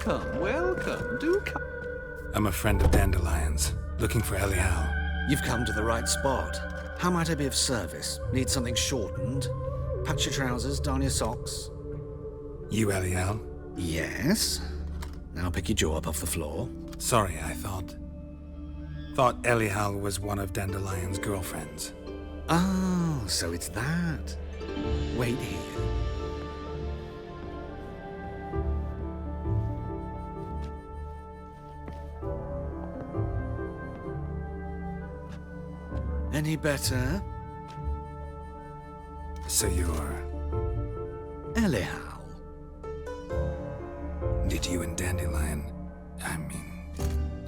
Welcome, welcome. Do come. I'm a friend of Dandelion's, looking for Elial. You've come to the right spot. How might I be of service? Need something shortened? Patch your trousers, darn your socks. You Elial? Yes. Now pick your jaw up off the floor. Sorry, I thought Elial was one of Dandelion's girlfriends. Oh, so it's that. Wait here. Any better? So you're... Elial. Did you and Dandelion...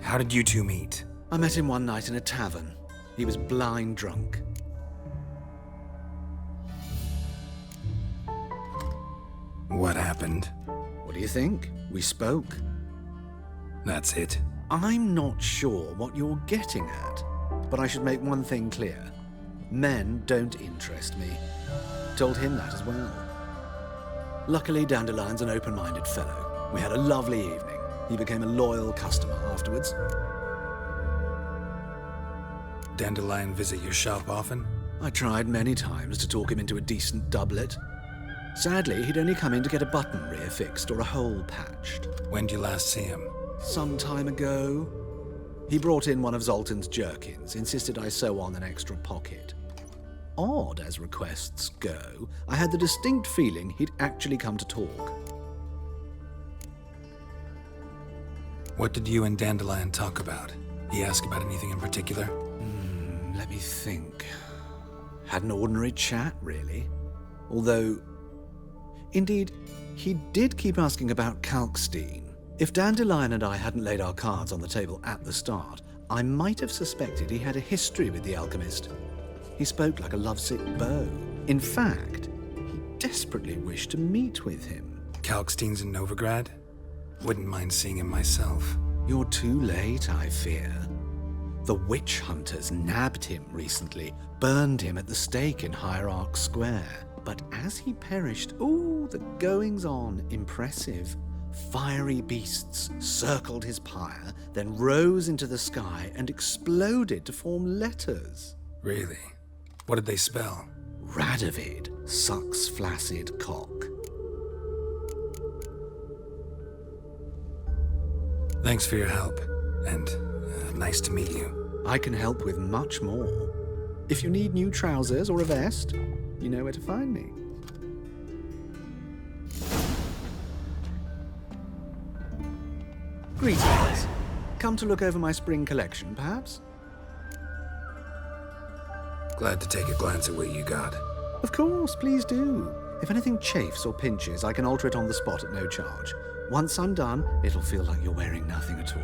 how did you two meet? I met him one night in a tavern. He was blind drunk. What happened? What do you think? We spoke. That's it? I'm not sure what you're getting at, but I should make one thing clear. Men don't interest me. Told him that as well. Luckily, Dandelion's an open-minded fellow. We had a lovely evening. He became a loyal customer afterwards. Dandelion visit your shop often? I tried many times to talk him into a decent doublet. Sadly, he'd only come in to get a button rear fixed or a hole patched. When'd you last see him? Some time ago. He brought in one of Zoltan's jerkins, insisted I sew on an extra pocket. Odd as requests go, I had the distinct feeling he'd actually come to talk. What did you and Dandelion talk about? He asked about anything in particular? Let me think. Had an ordinary chat, really. Although, indeed, he did keep asking about Kalkstein. If Dandelion and I hadn't laid our cards on the table at the start, I might have suspected he had a history with the alchemist. He spoke like a lovesick beau. In fact, he desperately wished to meet with him. Kalkstein's in Novigrad? Wouldn't mind seeing him myself. You're too late, I fear. The witch hunters nabbed him recently, burned him at the stake in Hierarch Square. But as he perished, the goings-on impressive. Fiery beasts circled his pyre, then rose into the sky and exploded to form letters. Really? What did they spell? Radovid sucks flaccid cock. Thanks for your help, and nice to meet you. I can help with much more. If you need new trousers or a vest, you know where to find me. Greetings. Come to look over my spring collection, perhaps? Glad to take a glance at what you got. Of course, please do. If anything chafes or pinches, I can alter it on the spot at no charge. Once I'm done, it'll feel like you're wearing nothing at all.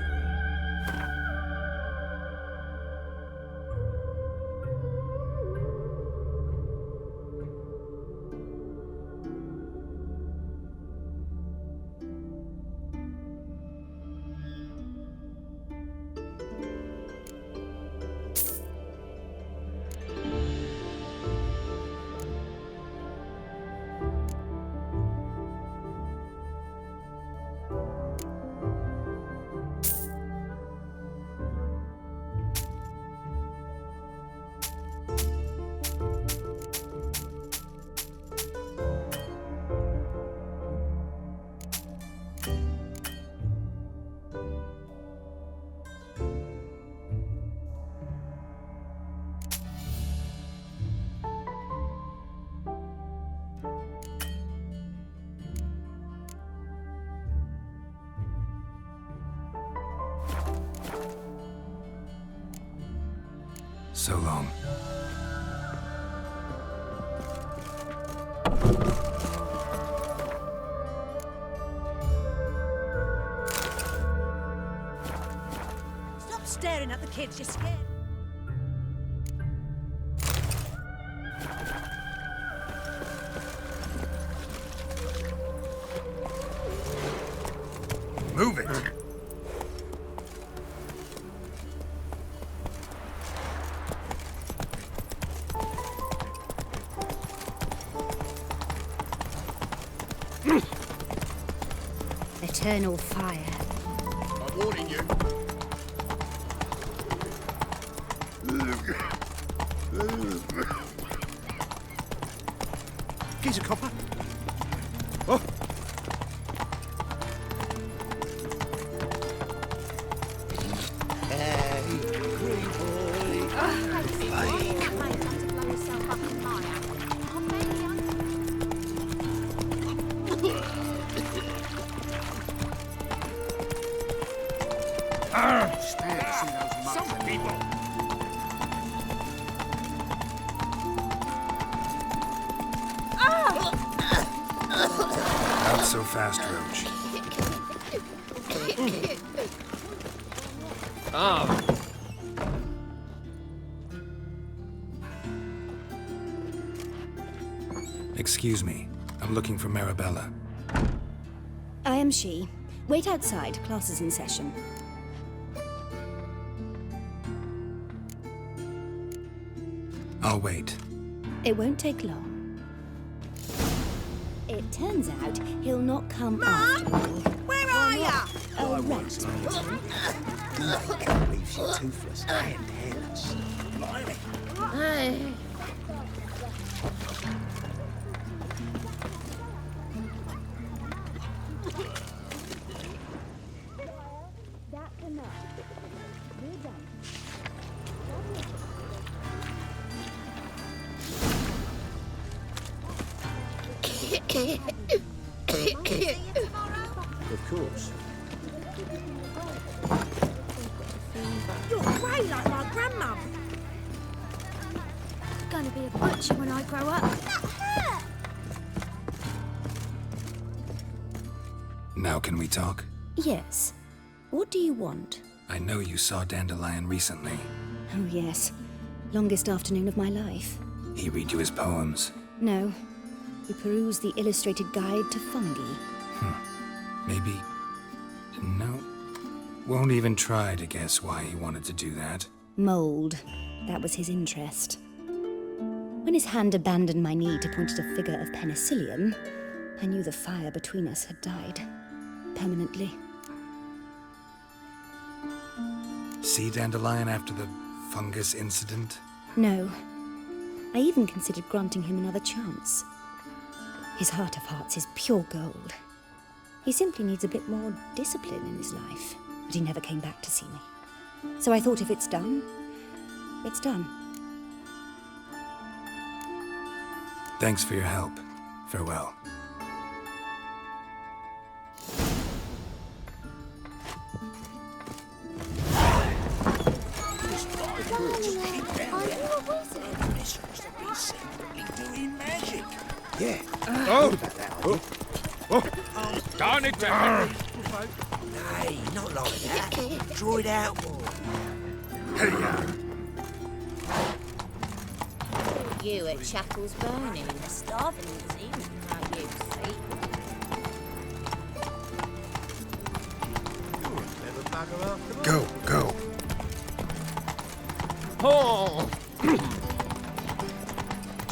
So long. Stop staring at the kids, you're scared. Move it! eternal fire. I'm warning you. Here's a copper. Oh. Some people. Not so fast, Roach. Excuse me. I'm looking for Marabella. I am she. Wait outside. Class is in session. I'll wait. It won't take long. It turns out he'll not come after all. Where are ya? Oh, right. Can't believe she's toothless and hairless. That's enough. We're done. Of course. You're grey like my grandmum. Gonna be a butcher when I grow up. Now can we talk? Yes. What do you want? I know you saw Dandelion recently. Oh, yes. Longest afternoon of my life. He read you his poems. No. We perused the illustrated guide to fungi. Maybe... No. Won't even try to guess why he wanted to do that. Mold. That was his interest. When his hand abandoned my knee to point at a figure of penicillium, I knew the fire between us had died. Permanently. See Dandelion after the fungus incident? No. I even considered granting him another chance. His heart of hearts is pure gold. He simply needs a bit more discipline in his life. But he never came back to see me. So I thought if it's done, it's done. Thanks for your help. Farewell. Yeah. Oh! Darn it! Hey, not like that. Draw it out more. You at Shackles burning in the starving museum, how you see. Go, go. Oh!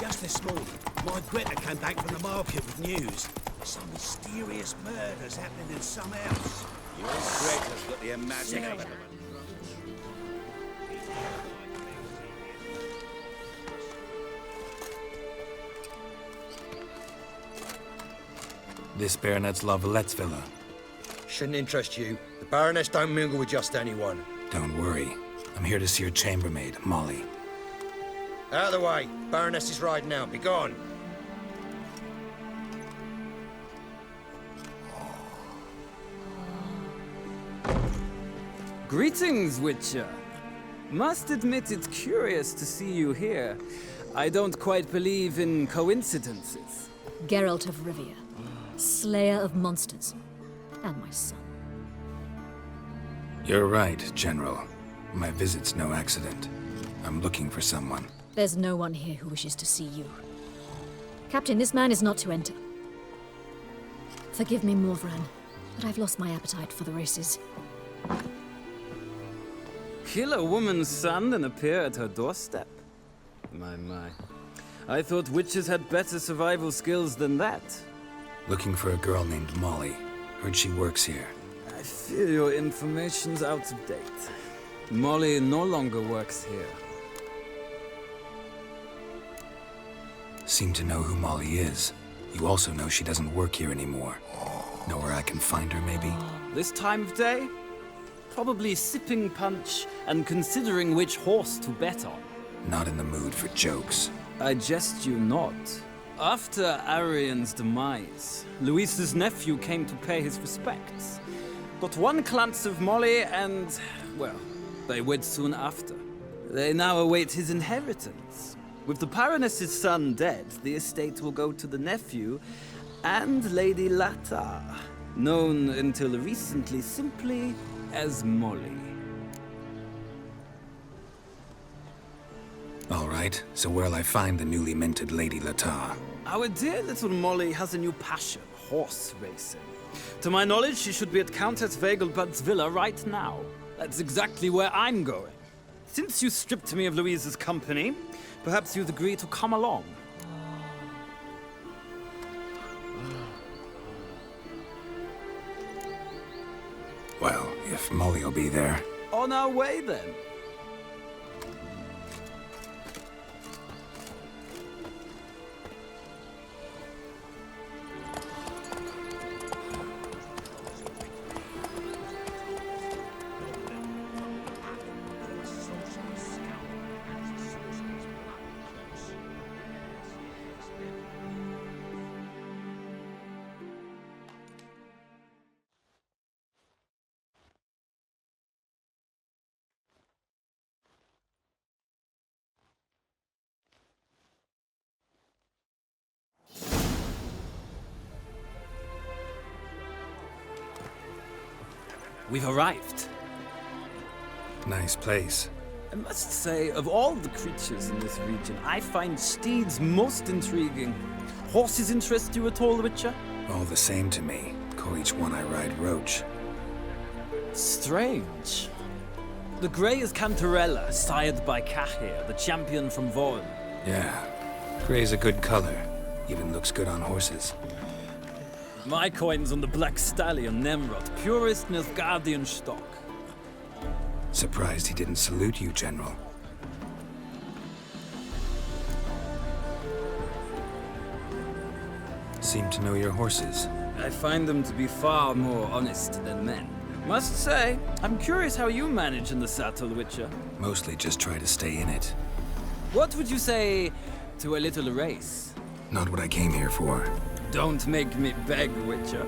Just this morning, my Greta came back from the market with news. Some mysterious murders happening in some house. Your Greta's got the imagination. This Baronet's Lavallette's villa. Shouldn't interest you. The Baroness don't mingle with just anyone. Don't worry. I'm here to see your chambermaid, Molly. Out of the way. Baroness is riding out. Be gone. Greetings, Witcher. Must admit it's curious to see you here. I don't quite believe in coincidences. Geralt of Rivia, slayer of monsters, and my son. You're right, General. My visit's no accident. I'm looking for someone. There's no one here who wishes to see you. Captain, this man is not to enter. Forgive me, Morvran, but I've lost my appetite for the races. Kill a woman's son and appear at her doorstep? My. I thought witches had better survival skills than that. Looking for a girl named Molly. Heard she works here. I fear your information's out of date. Molly no longer works here. Seem to know who Molly is. You also know she doesn't work here anymore. Know where I can find her, maybe? This time of day? Probably sipping punch and considering which horse to bet on. Not in the mood for jokes. I jest you not. After Arian's demise, Luis's nephew came to pay his respects. Got one glance of Molly and, well, they wed soon after. They now await his inheritance. With the Baroness's son dead, the estate will go to the nephew and Lady Lata, known until recently simply as Molly. All right, so where'll I find the newly minted Lady Lata? Our dear little Molly has a new passion, horse racing. To my knowledge, she should be at Countess Vegelbud's villa right now. That's exactly where I'm going. Since you stripped me of Louise's company, perhaps you'd agree to come along. Well, if Molly will be there. On our way, then. We've arrived. Nice place. I must say, of all the creatures in this region, I find steeds most intriguing. Horses interest you at all, Witcher? All the same to me. Call each one I ride Roach. Strange. The grey is Cantarella, sired by Cahir, the champion from Vorn. Yeah. Gray's a good color. Even looks good on horses. My coin's on the Black Stallion, Nemrod, purest Nilfgaardian stock. Surprised he didn't salute you, General. Seem to know your horses. I find them to be far more honest than men. Must say, I'm curious how you manage in the saddle, Witcher. Mostly just try to stay in it. What would you say to a little race? Not what I came here for. Don't make me beg, Witcher.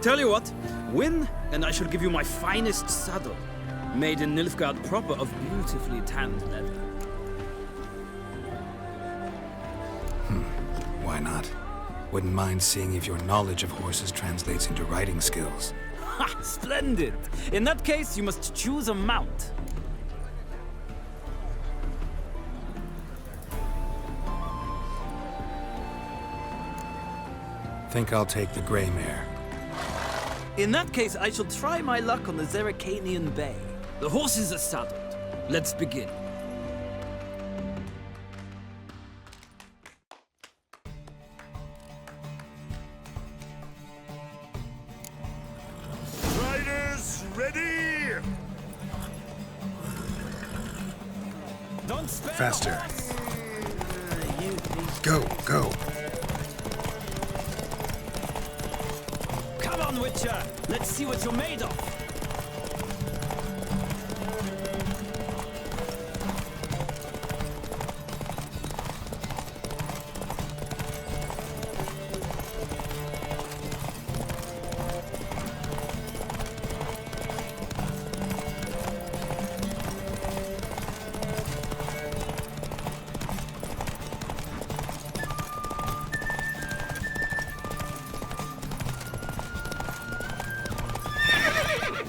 Tell you what, win, and I shall give you my finest saddle. Made in Nilfgaard proper of beautifully tanned leather. Why not? Wouldn't mind seeing if your knowledge of horses translates into riding skills. Ha! Splendid! In that case, you must choose a mount. Think I'll take the gray mare. In that case, I shall try my luck on the Zeracanian Bay. The horses are saddled. Let's begin. Riders, ready! Don't spare Faster. the horse! Go, go. Come on, Witcher! Let's see what you're made of!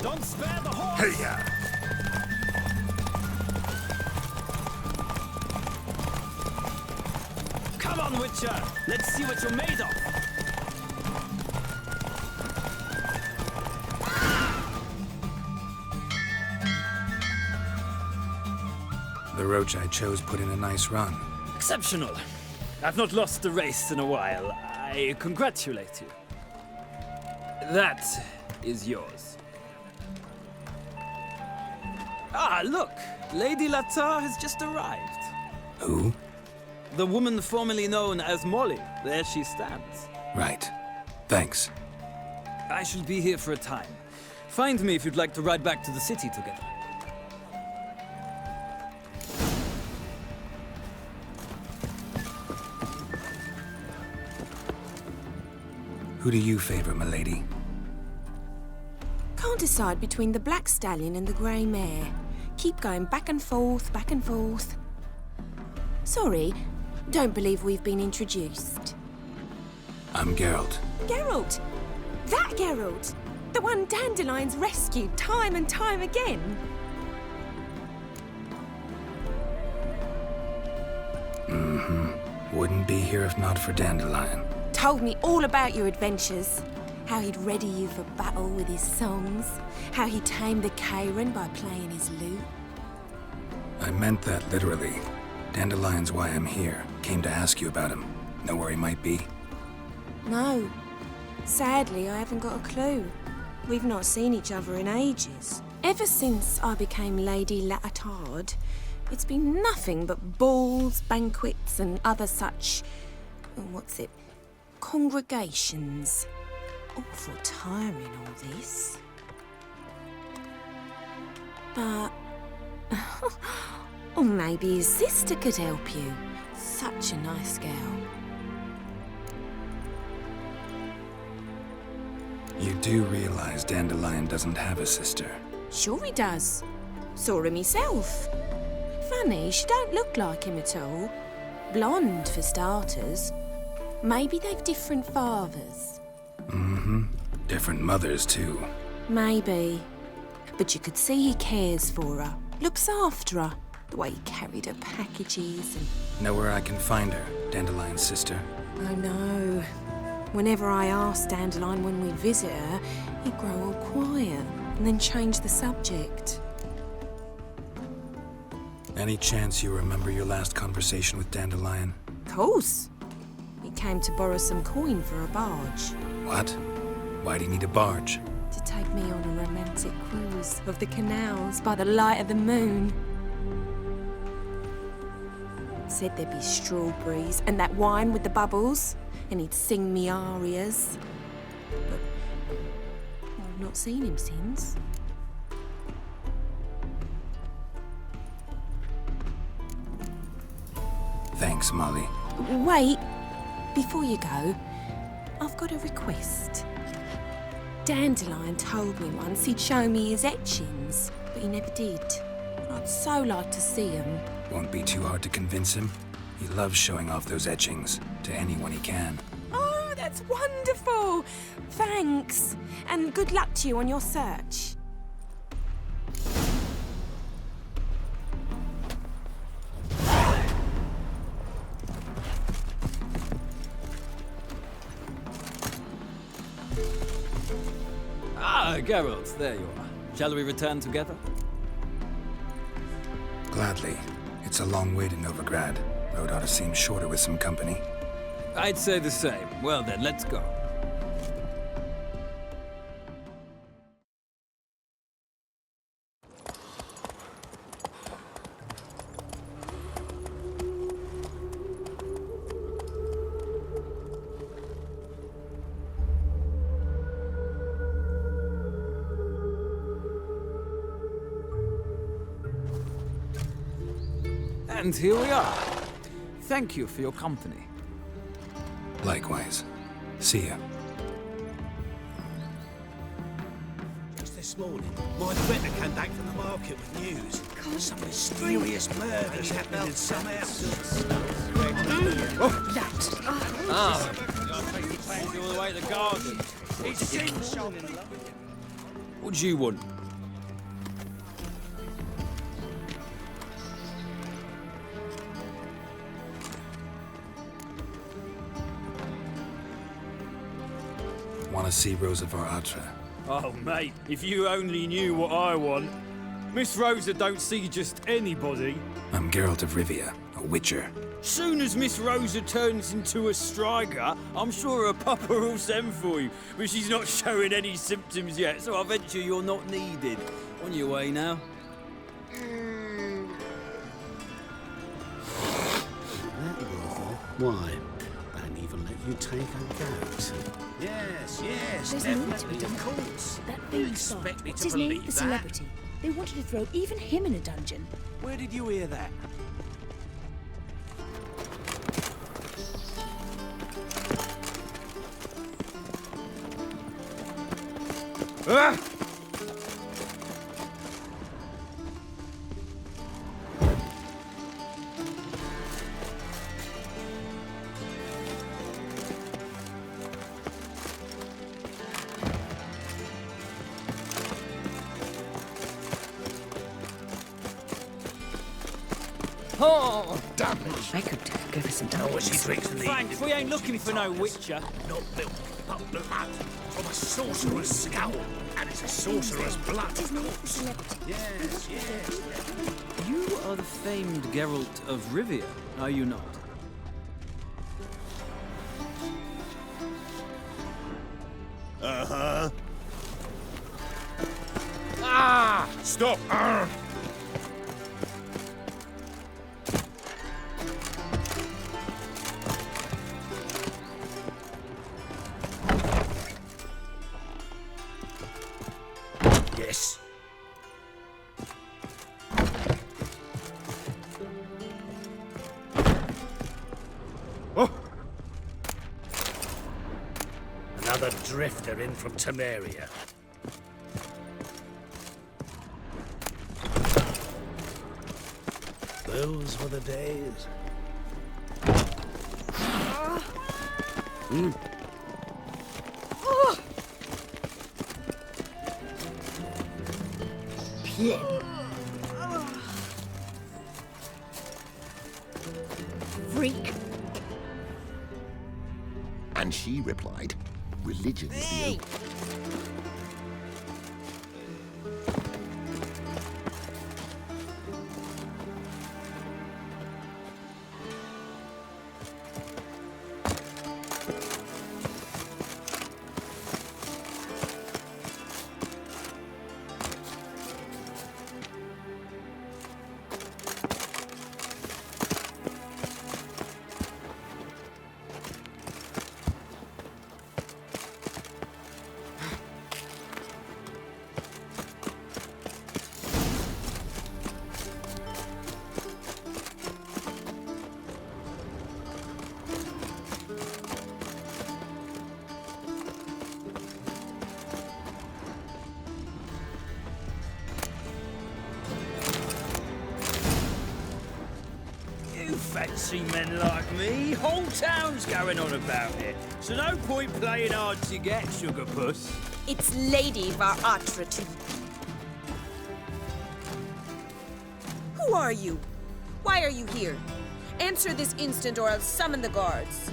Don't spare the horse! Hey-ya! Come on, Witcher! Let's see what you're made of! The roach I chose put in a nice run. Exceptional. I've not lost a race in a while. I congratulate you. That is yours. Ah, look! Lady ATTRE has just arrived. Who? The woman formerly known as Molly. There she stands. Right. Thanks. I shall be here for a time. Find me if you'd like to ride back to the city together. Who do you favor, milady? Can't decide between the black stallion and the grey mare. Keep going back and forth, back and forth. Sorry, don't believe we've been introduced. I'm Geralt. Geralt! That Geralt! The one Dandelion's rescued time and time again. Wouldn't be here if not for Dandelion. Told me all about your adventures. How he'd ready you for battle with his songs. How he tamed the Karen by playing his lute. I meant that literally. Dandelion's why I'm here. Came to ask you about him. Know where he might be? No. Sadly, I haven't got a clue. We've not seen each other in ages. Ever since I became Lady ATTRE, it's been nothing but balls, banquets, and other such... congregations. Awful tiring, all this. But... or maybe his sister could help you. Such a nice girl. You do realize Dandelion doesn't have a sister. Sure he does. Saw him myself. Funny, she don't look like him at all. Blonde, for starters. Maybe they've different fathers. Different mothers, too. Maybe. But you could see he cares for her. Looks after her. The way he carried her packages and... Know where I can find her, Dandelion's sister? I know. Whenever I asked Dandelion when we visit her, he'd grow all quiet and then change the subject. Any chance you remember your last conversation with Dandelion? Of course. He came to borrow some coin for a barge. What? Why do you need a barge? To take me on a romantic cruise of the canals by the light of the moon. Said there'd be strawberries and that wine with the bubbles, and he'd sing me arias. But I've not seen him since. Thanks, Molly. Wait, before you go, I've got a request. Dandelion told me once he'd show me his etchings, but he never did. I'd so like to see them. Won't be too hard to convince him. He loves showing off those etchings to anyone he can. Oh, that's wonderful! Thanks, and good luck to you on your search. Ah, Geralt, there you are. Shall we return together? Gladly. It's a long way to Novigrad. Road ought to seem shorter with some company. I'd say the same. Well then, let's go. And here we are. Thank you for your company. Likewise. See ya. Just this morning, my Greta came back from the market with news. Some mysterious murders happening in some houses. Ah. All the way to the garden. What do you want? Want to see Rosa of ATTRE? Oh, mate, if you only knew what I want. Miss Rosa don't see just anybody. I'm Geralt of Rivia, A witcher. Soon as Miss Rosa turns into a striker, I'm sure her papa will send for you. But she's not showing any symptoms yet, so I venture you're not needed. On your way now. Why? Don't even let you take a goat. Yes, There's definitely, of course. That You fiend star. expect me What's to his name? believe The that? celebrity. They wanted to throw even him in a dungeon. Where did you hear that? Ah! Oh, Damn it! I could go for some Know what she dumplings. drinks in the thanks, we ain't looking for no witcher. Not milk, but blood. From a sorcerer's skull. And it's a sorcerer's blood, What's his of name? The course. celebrity. Yes. You are the famed Geralt of Rivia, are you not? Uh-huh. Ah! Stop! Arr! Yes. Oh! Another drifter in from Temeria. Those were the days. Freak. And she replied, religion is the only... You fancy men like me? Whole town's going on about it. So no point playing hard to get, sugar puss. It's Lady VAR ATTRE to... Who are you? Why are you here? Answer this instant or I'll summon the guards.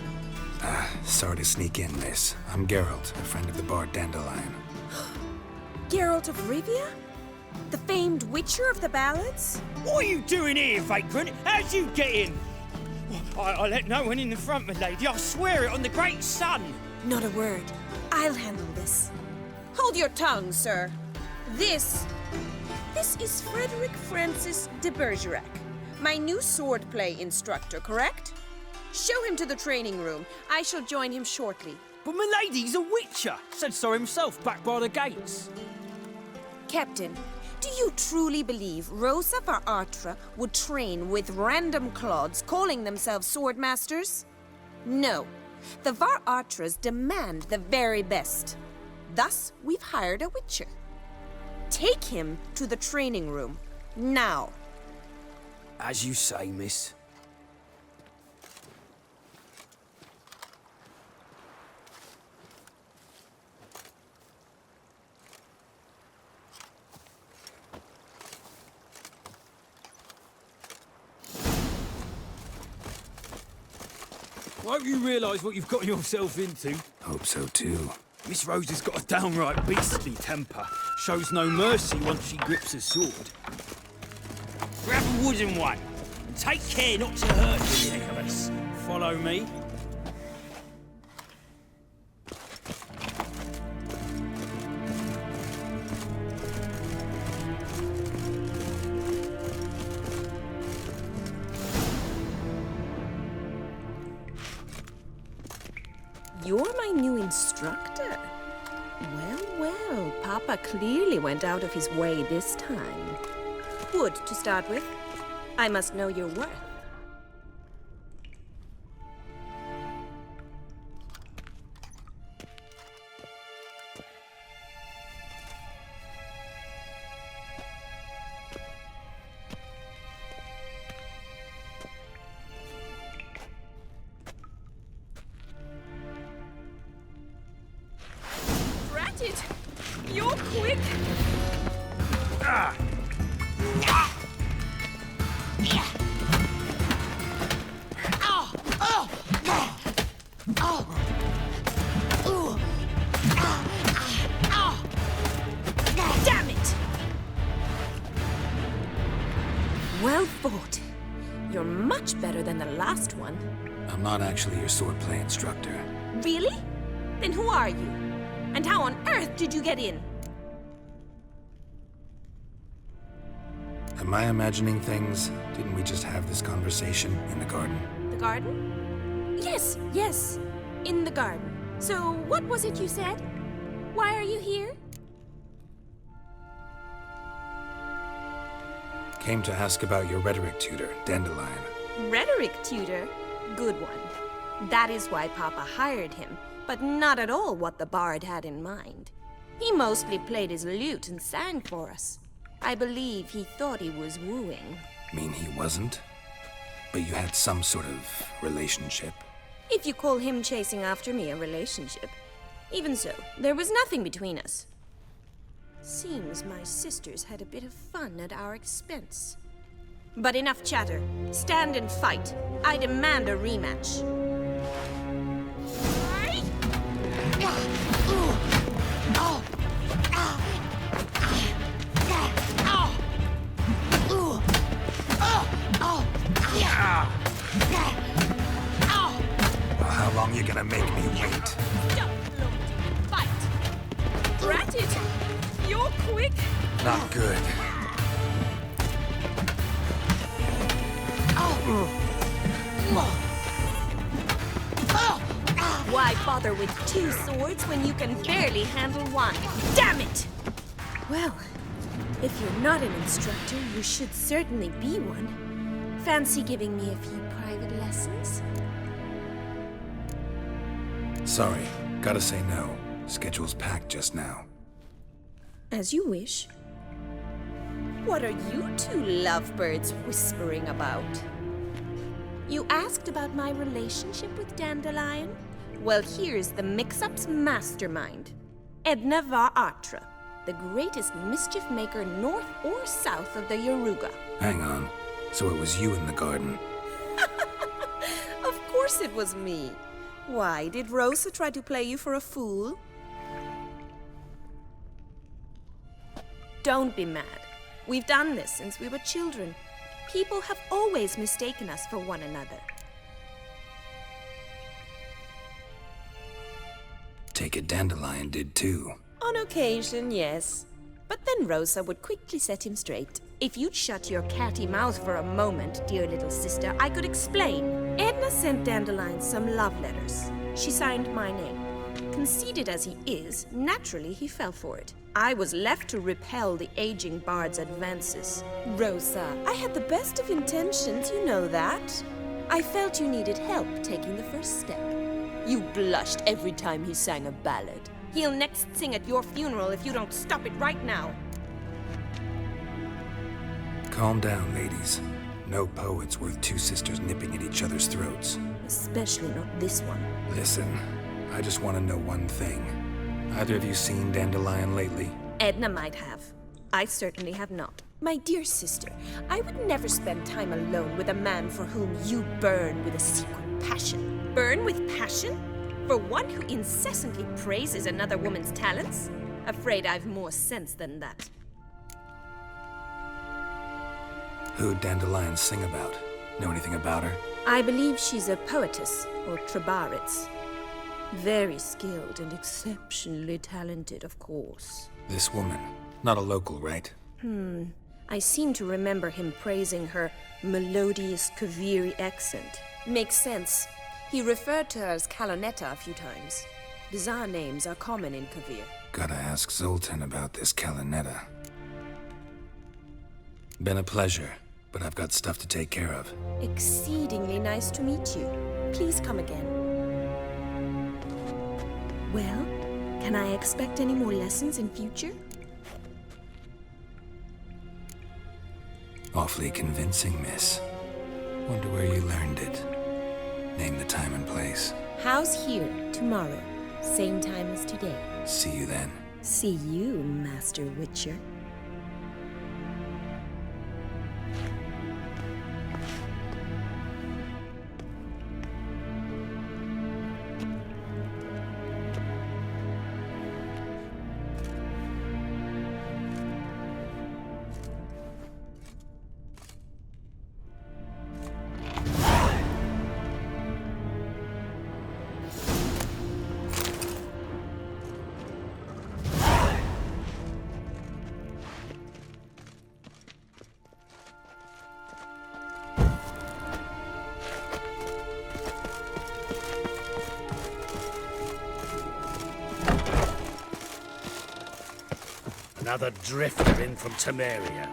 Sorry to sneak in, miss. I'm Geralt, a friend of the bard Dandelion. Geralt of Rivia? The famed witcher of the ballads? What are you doing here, vagrant? How'd you get in? I let no one in the front, my lady. I swear it on the great sun. Not a word. I'll handle this. Hold your tongue, sir. This is Frederick Francis de Bergerac, my new swordplay instructor, correct? Show him to the training room. I shall join him shortly. But my lady's a witcher. Said so himself back by the gates. Captain, do you truly believe Rosa VAR ATTRE would train with random clods calling themselves sword masters? No. The VAR ATTREs demand the very best. Thus, we've hired a witcher. Take him to the training room, now. As you say, miss. I hope you realise what you've got yourself into. Hope so too. Miss Rosa's got a downright beastly temper. Shows no mercy once she grips a sword. Grab a wooden one and Take care not to hurt the heck of us. Follow me. You're my new instructor. Well, well, Papa clearly went out of his way this time. Good to start with. I must know your worth. Drat it! You're quick! Damn it! Well fought. You're much better than the last one. I'm not actually your swordplay instructor. Really? Then who are you? And how on earth did you get in? Am I imagining things? Didn't we just have this conversation in the garden? The garden? Yes, yes. In the garden. So, what was it you said? Why are you here? Came to ask about your rhetoric tutor, Dandelion. Rhetoric tutor? Good one. That is why Papa hired him, but not at all what the bard had in mind. He mostly played his lute and sang for us. I believe he thought he was wooing. Mean he wasn't? But you had some sort of relationship? If you call him chasing after me a relationship. Even so, there was nothing between us. Seems my sisters had a bit of fun at our expense. But enough chatter. Stand and fight. I demand a rematch. Well, how long you gonna make me wait? Stop, Lord. Fight. Drat it. You're quick. Not good. Why bother with two swords when you can barely handle one? Damn it! Well, if you're not an instructor, you should certainly be one. Fancy giving me a few private lessons? Sorry, gotta say no. Schedule's packed just now. As you wish. What are you two lovebirds whispering about? You asked about my relationship with Dandelion? Well, here's the mix-up's mastermind. Edna var ATTRE, the greatest mischief maker north or south of the Yaruga. Hang on. So it was you in the garden? Of course it was me. Why, did Rosa try to play you for a fool? Don't be mad. We've done this since we were children. People have always mistaken us for one another. Take it Dandelion did too. On occasion, yes. But then Rosa would quickly set him straight. If you'd shut your catty mouth for a moment, dear little sister, I could explain. Edna sent Dandelion some love letters. She signed my name. Conceited as he is, naturally he fell for it. I was left to repel the aging bard's advances. Rosa, I had the best of intentions, you know that. I felt you needed help taking the first step. You blushed every time he sang a ballad. He'll next sing at your funeral if you don't stop it right now. Calm down, ladies. No poet's worth two sisters nipping at each other's throats. Especially not this one. Listen, I just want to know one thing. Either of you seen Dandelion lately? Edna might have. I certainly have not. My dear sister, I would never spend time alone with a man for whom you burn with a secret passion. Burn with passion? For one who incessantly praises another woman's talents? Afraid I've more sense than that. Who'd Dandelion sing about? Know anything about her? I believe she's a poetess, or trabaritz. Very skilled and exceptionally talented, of course. This woman. Not a local, right? I seem to remember him praising her melodious Kaviri accent. Makes sense. He referred to her as Kalonetta a few times. Bizarre names are common in Kavir. Gotta ask Zoltan about this Kalonetta. Been a pleasure, but I've got stuff to take care of. Exceedingly nice to meet you. Please come again. Well, can I expect any more lessons in future? Awfully convincing, miss. Wonder where you learned it. Name the time and place. House here, tomorrow. Same time as today. See you then. See you, Master Witcher. Another drifter in from Temeria.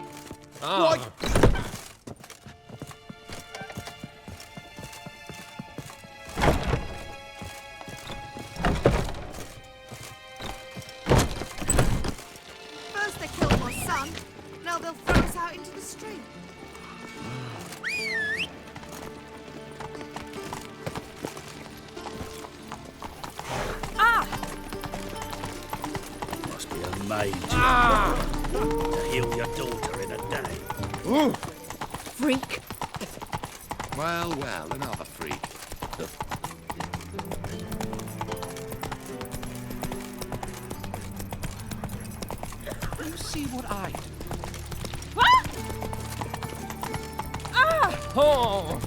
Ah. First they killed my son, now they'll throw us out into the street. Must be a maid. To heal your daughter in a day. Freak. Well, well, another freak. You see what I do? Oh!